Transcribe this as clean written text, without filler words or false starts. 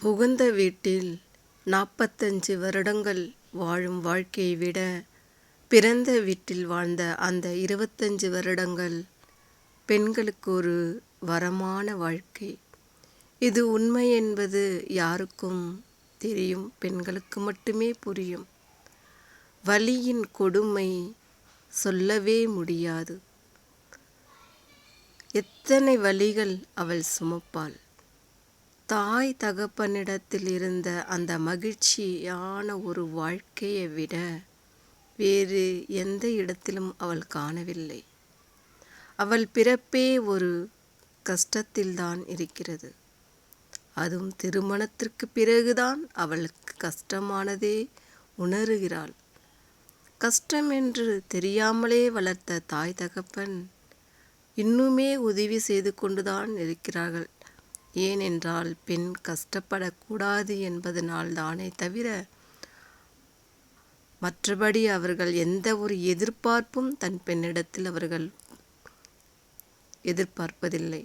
புகுந்த வீட்டில் 45 வருடங்கள் வாழும் வாழ்க்கையை விட பிறந்த வீட்டில் வாழ்ந்த அந்த 25 வருடங்கள் பெண்களுக்கு ஒரு வரமான வாழ்க்கை. இது உண்மை என்பது யாருக்கும் தெரியும், பெண்களுக்கு மட்டுமே புரியும். வலியின் கொடுமை சொல்லவே முடியாது. எத்தனை வலிகள் அவள் சுமப்பாள். தாய் தகப்பனிடத்தில் இருந்த அந்த மகிழ்ச்சியான ஒரு வாழ்க்கையை விட வேறு எந்த இடத்திலும் அவள் காணவில்லை. அவள் பிறப்பே ஒரு கஷ்டத்தில்தான் இருக்கிறது. அதுவும் திருமணத்திற்கு பிறகுதான் அவளுக்கு கஷ்டமானதே உணருகிறாள். கஷ்டம் என்று தெரியாமலே வளர்த்த தாய் தகப்பன் இன்னுமே உதவி செய்து கொண்டுதான் இருக்கிறார்கள். ஏனென்றால் பெண் கஷ்டப்படக்கூடாது என்பதனால் தானே தவிர மற்றபடி அவர்கள் எந்த ஒரு எதிர்பார்ப்பும் தன் பெண்ணிடத்தில் அவர்கள் எதிர்பார்ப்பதில்லை.